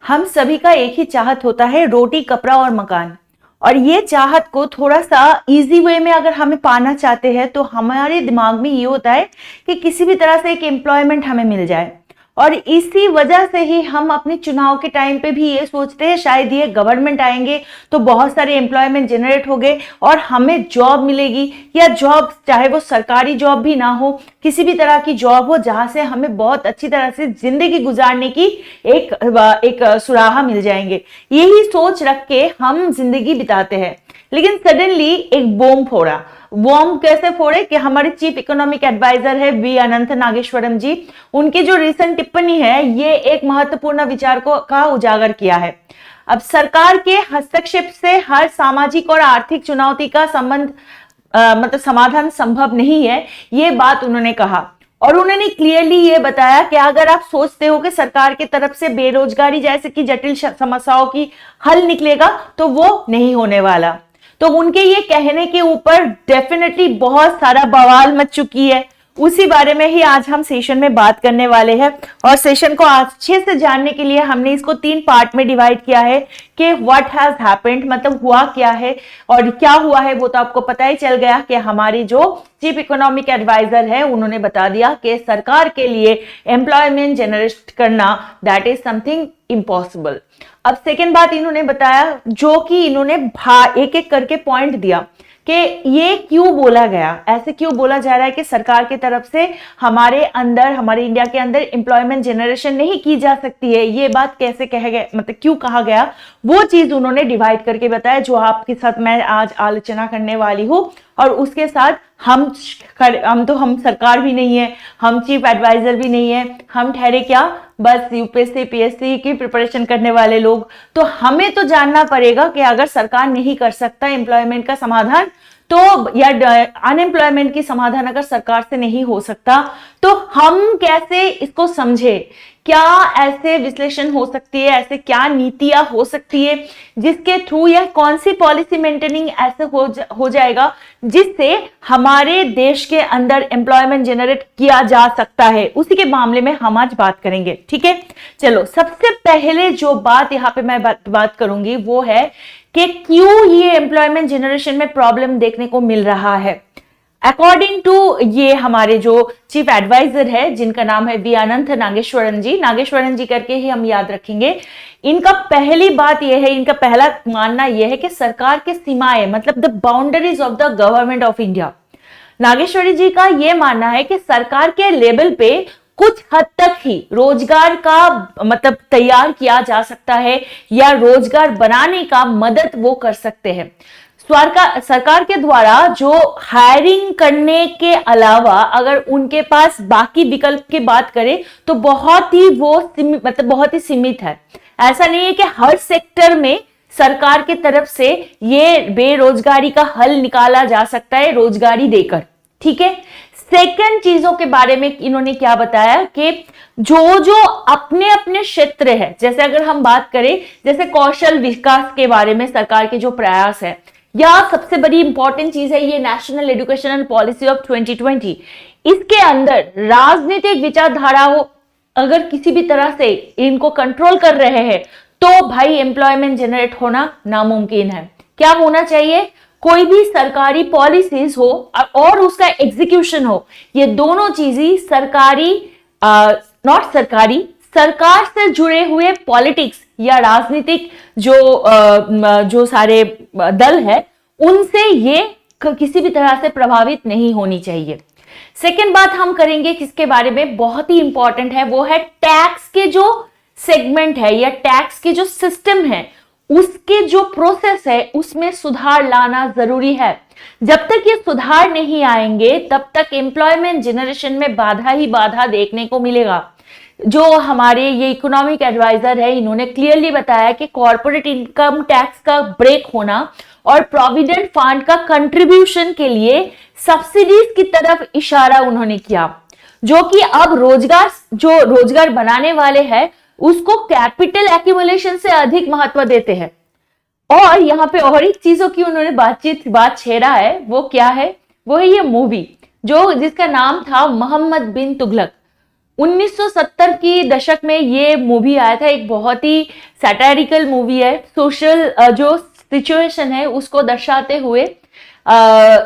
हम सभी का एक ही चाहत होता है, रोटी कपड़ा और मकान। और ये चाहत को थोड़ा सा इजी वे में अगर हमें पाना चाहते हैं तो हमारे दिमाग में ये होता है कि किसी भी तरह से एक एम्प्लॉयमेंट हमें मिल जाए। और इसी वजह से ही हम अपने चुनाव के टाइम पे भी ये सोचते हैं शायद ये गवर्नमेंट आएंगे तो बहुत सारे एम्प्लॉयमेंट जनरेट हो गए और हमें जॉब मिलेगी, या जॉब चाहे वो सरकारी जॉब भी ना हो, किसी भी तरह की जॉब हो जहां से हमें बहुत अच्छी तरह से जिंदगी गुजारने की एक सुराहा मिल जाएंगे। यही सोच रख के हम जिंदगी बिताते हैं। लेकिन सडनली एक बॉम्ब फोड़ा। बॉम्ब कैसे फोड़े कि हमारे चीफ इकोनॉमिक एडवाइजर है वी अनंत नागेश्वरम जी, उनकी जो रिसेंट टिप्पणी है ये एक महत्वपूर्ण विचार का उजागर किया है। अब सरकार के हस्तक्षेप से हर सामाजिक और आर्थिक चुनौती का मतलब समाधान संभव नहीं है, ये बात उन्होंने कहा। और उन्होंने क्लियरली ये बताया कि अगर आप सोचते हो कि सरकार की तरफ से बेरोजगारी जैसे कि जटिल समस्याओं की हल निकलेगा तो वो नहीं होने वाला। तो उनके ये कहने के ऊपर डेफिनेटली बहुत सारा बवाल मच चुकी है। उसी बारे में ही आज हम सेशन में बात करने वाले हैं। और सेशन को अच्छे से जानने के लिए हमने इसको 3 पार्ट में डिवाइड किया है कि व्हाट हैज हैपेंड, मतलब हुआ क्या है, और क्या हुआ है वो तो आपको पता ही चल गया कि हमारी जो चीफ इकोनॉमिक एडवाइजर है उन्होंने बता दिया कि सरकार के लिए एम्प्लॉयमेंट जनरेट करना दैट इज समथिंग इम्पॉसिबल। अब सेकेंड बात इन्होंने बताया, जो कि इन्होंने एक एक करके पॉइंट दिया कि ये क्यों बोला गया, ऐसे क्यों बोला जा रहा है कि सरकार की तरफ से हमारे इंडिया के अंदर एम्प्लॉयमेंट जनरेशन नहीं की जा सकती है, ये बात कैसे कहा गया, मतलब क्यों कहा गया, वो चीज उन्होंने डिवाइड करके बताया, जो आपके साथ मैं आज आलोचना करने वाली हूँ। और उसके साथ हम सरकार भी नहीं है, हम चीफ एडवाइजर भी नहीं है, हम ठहरे क्या, बस यूपीएससी पीएससी की प्रिपरेशन करने वाले लोग। तो हमें तो जानना पड़ेगा कि अगर सरकार नहीं कर सकता एम्प्लॉयमेंट का समाधान तो, या अनएम्प्लॉयमेंट की समाधान अगर सरकार से नहीं हो सकता तो हम कैसे इसको समझे, क्या ऐसे विश्लेषण हो सकती है, ऐसे क्या नीतियां हो सकती है जिसके थ्रू या कौन सी पॉलिसी मेंटेनिंग ऐसे हो जाएगा जिससे हमारे देश के अंदर एम्प्लॉयमेंट जनरेट किया जा सकता है, उसी के मामले में हम आज बात करेंगे। ठीक है, चलो सबसे पहले जो बात यहाँ पे मैं बात करूंगी वो है कि क्यों ये एम्प्लॉयमेंट जनरेशन में प्रॉब्लम देखने को मिल रहा है। अकॉर्डिंग टू ये हमारे जो चीफ एडवाइजर है जिनका नाम है वी अनंत नागेश्वरन जी करके ही हम याद रखेंगे, इनका पहली बात यह है, इनका पहला मानना यह है कि सरकार के सीमाएं, मतलब the boundaries of the government of India. Nageshwari ji का यह मानना है कि सरकार के लेवल पे कुछ हद तक ही रोजगार का मतलब तैयार किया जा सकता है या रोजगार बनाने का मदद वो कर सकते हैं। सरकार के द्वारा जो हायरिंग करने के अलावा अगर उनके पास बाकी विकल्प की बात करें तो बहुत ही सीमित है। ऐसा नहीं है कि हर सेक्टर में सरकार की तरफ से ये बेरोजगारी का हल निकाला जा सकता है रोजगारी देकर। ठीक है, सेकंड चीजों के बारे में इन्होंने क्या बताया कि जो अपने अपने क्षेत्र है, जैसे अगर हम बात करें जैसे कौशल विकास के बारे में सरकार के जो प्रयास है, या सबसे बड़ी इंपॉर्टेंट चीज है ये नेशनल एजुकेशन पॉलिसी ऑफ 2020, इसके अंदर राजनीतिक विचारधारा अगर किसी भी तरह से इनको कंट्रोल कर रहे हैं तो भाई एम्प्लॉयमेंट जनरेट होना नामुमकिन है। क्या होना चाहिए, कोई भी सरकारी पॉलिसीज हो और उसका एग्जीक्यूशन हो, ये दोनों चीजें सरकार से जुड़े हुए पॉलिटिक्स या राजनीतिक जो सारे दल है उनसे ये किसी भी तरह से प्रभावित नहीं होनी चाहिए। सेकेंड बात हम करेंगे किसके बारे में, बहुत ही इंपॉर्टेंट है, वो है टैक्स के जो सेगमेंट है या टैक्स के जो सिस्टम है उसके जो प्रोसेस है उसमें सुधार लाना जरूरी है। जब तक ये सुधार नहीं आएंगे तब तक एम्प्लॉयमेंट जनरेशन में बाधा ही बाधा देखने को मिलेगा। जो हमारे ये इकोनॉमिक एडवाइजर है इन्होंने क्लियरली बताया कि कॉर्पोरेट इनकम टैक्स का ब्रेक होना और प्रोविडेंट फंड का कंट्रीब्यूशन के लिए सब्सिडीज की तरफ इशारा उन्होंने किया, जो कि अब रोजगार बनाने वाले हैं उसको कैपिटल एक्यूमुलेशन से अधिक महत्व देते हैं। और यहाँ पे और एक चीजों की उन्होंने बात छेड़ा है, वो क्या है, वो है ये मूवी जिसका नाम था मोहम्मद बिन तुगलक। 1970 की दशक में ये मूवी आया था, एक बहुत ही सैटारिकल मूवी है, सोशल जो सिचुएशन है उसको दर्शाते हुए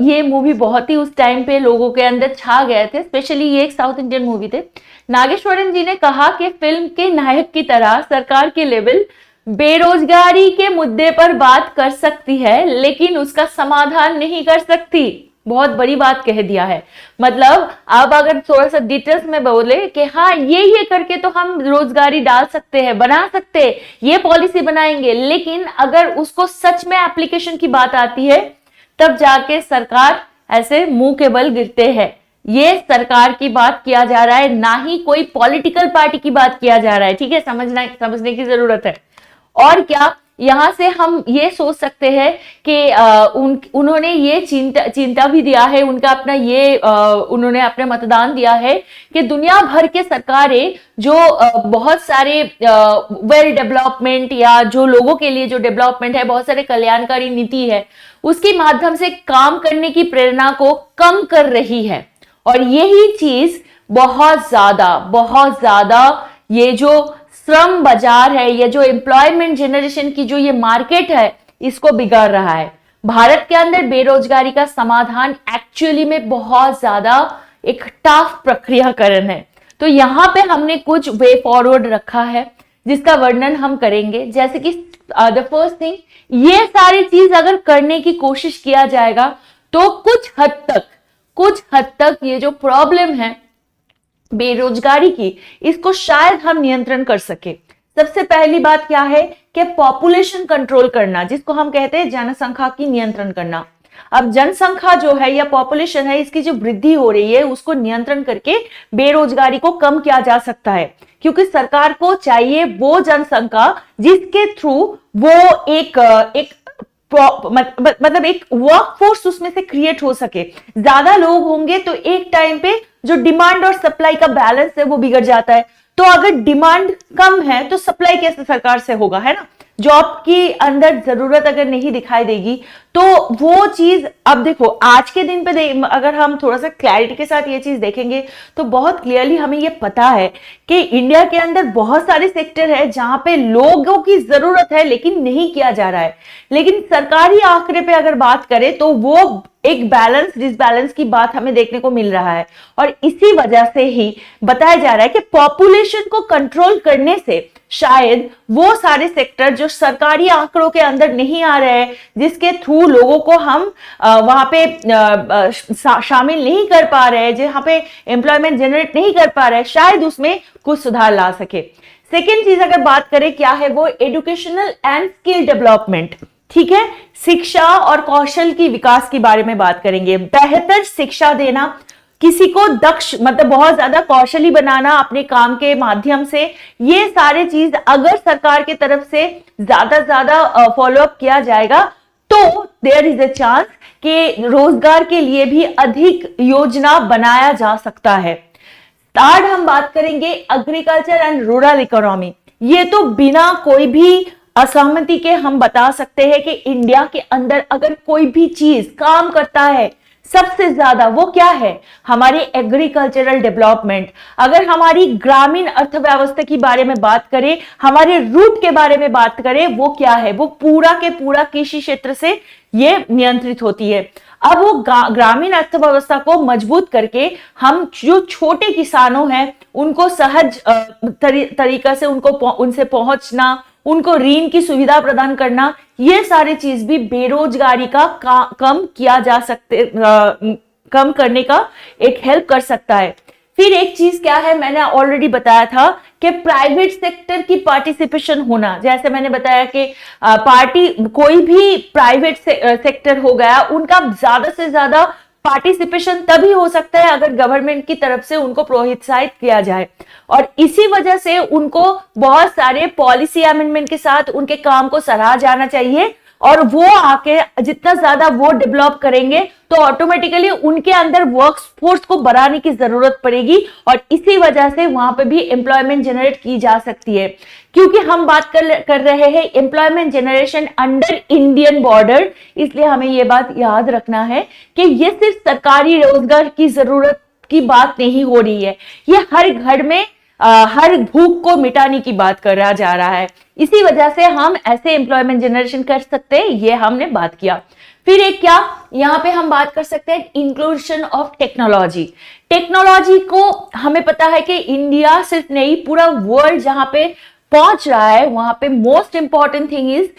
ये मूवी बहुत ही उस टाइम पे लोगों के अंदर छा गए थे, स्पेशली ये एक साउथ इंडियन मूवी थे। नागेश्वरन जी ने कहा कि फिल्म के नायक की तरह सरकार के लेवल बेरोजगारी के मुद्दे पर बात कर सकती है लेकिन उसका समाधान नहीं कर सकती। बहुत बड़ी बात कह दिया है। मतलब अब अगर थोड़ा सा डिटेल्स में बोले कि हाँ ये करके तो हम रोजगारी डाल सकते हैं, बना सकते हैं, ये पॉलिसी बनाएंगे, लेकिन अगर उसको सच में एप्लीकेशन की बात आती है तब जाके सरकार ऐसे मुंह के बल गिरते हैं। ये सरकार की बात किया जा रहा है, ना ही कोई पॉलिटिकल पार्टी की बात किया जा रहा है। ठीक है, समझने की जरूरत है। और क्या यहां से हम ये सोच सकते हैं कि उन्होंने ये चिंता भी दिया है, उनका अपना ये उन्होंने अपने मतदान दिया है कि दुनिया भर के सरकारें जो बहुत सारे वेल डेवलपमेंट या जो लोगों के लिए जो डेवलपमेंट है, बहुत सारे कल्याणकारी नीति है, उसके माध्यम से काम करने की प्रेरणा को कम कर रही है। और यही चीज बहुत ज्यादा ये जो श्रम बाजार है, ये जो एम्प्लॉयमेंट जनरेशन की जो ये मार्केट है, इसको बिगाड़ रहा है। भारत के अंदर बेरोजगारी का समाधान एक्चुअली में बहुत ज्यादा एक टफ प्रक्रियाकरण है। तो यहाँ पे हमने कुछ वे फॉरवर्ड रखा है जिसका वर्णन हम करेंगे। जैसे कि द फर्स्ट थिंग, ये सारी चीज अगर करने की कोशिश किया जाएगा तो कुछ हद तक ये जो प्रॉब्लम है बेरोजगारी की, इसको शायद हम नियंत्रण कर सके। सबसे पहली बात क्या है कि पॉपुलेशन कंट्रोल करना, जिसको हम कहते हैं जनसंख्या की नियंत्रण करना। अब जनसंख्या जो है या पॉपुलेशन है, इसकी जो वृद्धि हो रही है उसको नियंत्रण करके बेरोजगारी को कम किया जा सकता है। क्योंकि सरकार को चाहिए वो जनसंख्या जिसके थ्रू वो एक मतलब एक वर्कफोर्स उसमें से क्रिएट हो सके। ज्यादा लोग होंगे तो एक टाइम पे जो डिमांड और सप्लाई का बैलेंस है वो बिगड़ जाता है। तो अगर डिमांड कम है तो सप्लाई कैसे सरकार से होगा, है ना। जॉब की अंदर जरूरत अगर नहीं दिखाई देगी तो वो चीज, अब देखो आज के दिन पे अगर हम थोड़ा सा क्लैरिटी के साथ ये चीज देखेंगे तो बहुत क्लियरली हमें ये पता है कि इंडिया के अंदर बहुत सारे सेक्टर है जहां पे लोगों की जरूरत है लेकिन नहीं किया जा रहा है। लेकिन सरकारी आंकड़े पे अगर बात करें तो वो एक बैलेंस डिसबैलेंस की बात हमें देखने को मिल रहा है। और इसी वजह से ही बताया जा रहा है कि पॉपुलेशन को कंट्रोल करने से शायद वो सारे सेक्टर जो सरकारी आंकड़ों के अंदर नहीं आ रहे हैं, जिसके थ्रू लोगों को हम वहां पे शामिल नहीं कर पा रहे हैं, जहां पे एम्प्लॉयमेंट जनरेट नहीं कर पा रहे हैं, शायद उसमें कुछ सुधार ला सके। सेकेंड चीज अगर बात करें क्या है, वो एजुकेशनल एंड स्किल डेवलपमेंट। ठीक है, शिक्षा और कौशल की विकास के बारे में बात करेंगे। बेहतर शिक्षा देना, किसी को दक्ष मतलब बहुत ज्यादा कौशली बनाना अपने काम के माध्यम से, ये सारे चीज अगर सरकार की तरफ से ज्यादा फॉलोअप किया जाएगा तो देयर इज अ चांस कि रोजगार के लिए भी अधिक योजना बनाया जा सकता है। थर्ड हम बात करेंगे एग्रीकल्चर एंड रूरल इकोनॉमी। ये तो बिना कोई भी असहमति के हम बता सकते हैं कि इंडिया के अंदर अगर कोई भी चीज काम करता है सबसे ज्यादा वो क्या है, हमारी एग्रीकल्चरल डेवलपमेंट। अगर हमारी ग्रामीण अर्थव्यवस्था के बारे में बात करें, हमारे रूट के बारे में बात करें, वो क्या है, वो पूरा के पूरा कृषि क्षेत्र से ये नियंत्रित होती है। अब वो ग्रामीण अर्थव्यवस्था को मजबूत करके हम जो छोटे किसानों हैं उनको सहज तरीका से उनसे पहुंचना, उनको ऋण की सुविधा प्रदान करना, ये सारी चीज भी बेरोजगारी का कम करने का एक हेल्प कर सकता है। फिर एक चीज क्या है, मैंने ऑलरेडी बताया था कि प्राइवेट सेक्टर की पार्टिसिपेशन होना। जैसे मैंने बताया कि कोई भी प्राइवेट सेक्टर हो गया, उनका ज्यादा से ज्यादा पार्टिसिपेशन तभी हो सकता है अगर गवर्नमेंट की तरफ से उनको प्रोत्साहित किया जाए। और इसी वजह से उनको बहुत सारे पॉलिसी अमेंडमेंट के साथ उनके काम को सराहा जाना चाहिए। और वो आके जितना ज्यादा वो डेवलप करेंगे तो ऑटोमेटिकली उनके अंदर वर्कफोर्स को बढ़ाने की जरूरत पड़ेगी और इसी वजह से वहां पे भी एम्प्लॉयमेंट जनरेट की जा सकती है। क्योंकि हम बात कर रहे हैं employment generation under Indian border, इसलिए हमें ये बात याद रखना है कि ये सिर्फ सरकारी रोजगार की जरूरत की बात नहीं हो रही है, ये हर घर में हर भूख को मिटाने की बात करा जा रहा है। इसी वजह से हम ऐसे एम्प्लॉयमेंट जनरेशन कर सकते हैं, ये हमने बात किया। फिर एक क्या यहाँ पे हम बात कर सकते हैं, इंक्लूजन ऑफ टेक्नोलॉजी। टेक्नोलॉजी को हमें पता है कि इंडिया सिर्फ नहीं, पूरा वर्ल्ड जहां पे पहुंच रहा है, वहां पे most important thing is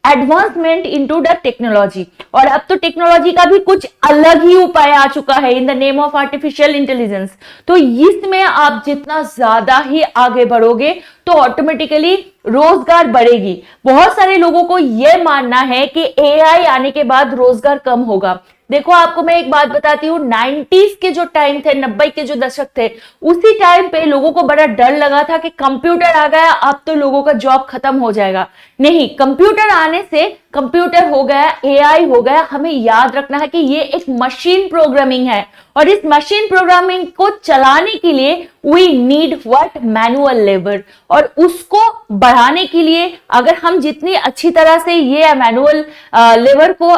advancement into the technology. और अब तो टेक्नोलॉजी का भी कुछ अलग ही उपाय आ चुका है in the name of artificial intelligence. तो इसमें आप जितना ज्यादा ही आगे बढ़ोगे तो ऑटोमेटिकली रोजगार बढ़ेगी। बहुत सारे लोगों को यह मानना है कि एआई आने के बाद रोजगार कम होगा। देखो आपको मैं एक बात बताती हूँ, 90s के जो टाइम थे, 90 के जो दशक थे, उसी टाइम पे लोगों को बड़ा डर लगा था कि कंप्यूटर आ गया, अब तो लोगों का जॉब खत्म हो जाएगा। नहीं, कंप्यूटर आने से कंप्यूटर हो गया, एआई हो गया। हमें याद रखना है कि ये एक मशीन प्रोग्रामिंग है और इस मशीन प्रोग्रामिंग को चलाने के लिए we need what, manual labour. और उसको बढ़ाने के लिए अगर हम जितनी अच्छी तरह से ये मैनुअल लेबर को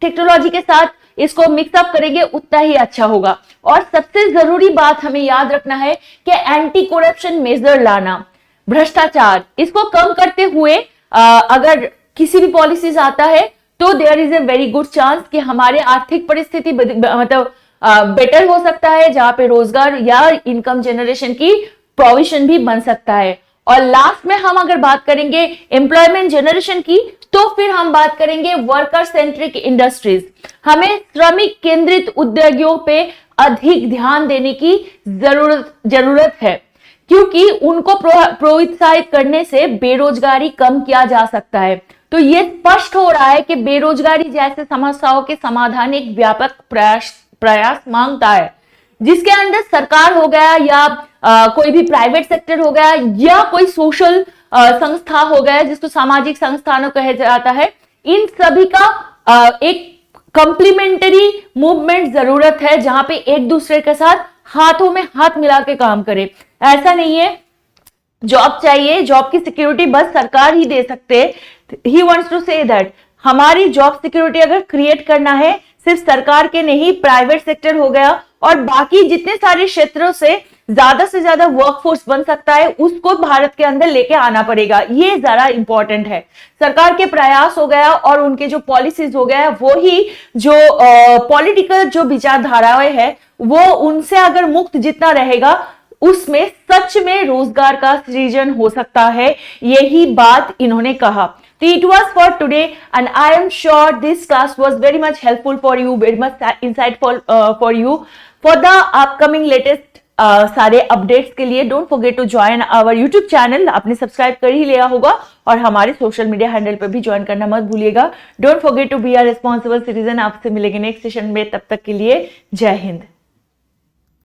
टेक्नोलॉजी के साथ इसको मिक्सअप करेंगे उतना ही अच्छा होगा। और सबसे जरूरी बात हमें याद रखना है कि एंटी करप्शन मेजर लाना, भ्रष्टाचार, इसको कम करते हुए अगर किसी भी पॉलिसीज आता है तो there is a very good chance कि हमारे आर्थिक परिस्थिति मतलब बेटर हो सकता है, जहां पे रोजगार या इनकम जनरेशन की प्रोविजन भी बन सकता है। और लास्ट में हम अगर बात करेंगे एम्प्लॉयमेंट जनरेशन की, तो फिर हम बात करेंगे वर्कर सेंट्रिक इंडस्ट्रीज। हमें श्रमिक केंद्रित उद्योगों पे अधिक ध्यान देने की जरूरत है, क्योंकि उनको प्रोत्साहित करने से बेरोजगारी कम किया जा सकता है। तो ये स्पष्ट हो रहा है कि बेरोजगारी जैसे समस्याओं के समाधान एक व्यापक प्रयास मांगता है, जिसके अंदर सरकार हो गया या कोई भी प्राइवेट सेक्टर हो गया या कोई सोशल संस्था हो गया जिसको सामाजिक संस्थानों कहा जाता है, इन सभी का एक कंप्लीमेंटरी मूवमेंट जरूरत है, जहां पे एक दूसरे के साथ हाथों में हाथ मिला के काम करे। ऐसा नहीं है जॉब चाहिए, जॉब की सिक्योरिटी बस सरकार ही दे सकते। He wants to say that हमारी जॉब सिक्योरिटी अगर क्रिएट करना है, सिर्फ सरकार के नहीं, प्राइवेट सेक्टर हो गया और बाकी जितने सारे क्षेत्रों से ज्यादा वर्कफोर्स बन सकता है, उसको भारत के अंदर लेके आना पड़ेगा। ये जरा इंपॉर्टेंट है। सरकार के प्रयास हो गया और उनके जो पॉलिसीज हो गया, वो ही जो पॉलिटिकल जो विचारधाराएं है, वो उनसे अगर मुक्त जितना रहेगा, उसमें सच में रोजगार का सृजन हो सकता है। यही बात इन्होंने कहा। So it was for today and I am sure this class was very much helpful for you, very much insightful for you. For the upcoming latest सारे अपडेट्स के लिए don't forget to join our YouTube channel. आपने subscribe कर ही लिया होगा और हमारे सोशल मीडिया हैंडल पर भी ज्वाइन करना मत भूलिएगा। Don't forget to be a responsible citizen. आपसे मिलेंगे नेक्स्ट सेशन में, तब तक के लिए जय हिंद।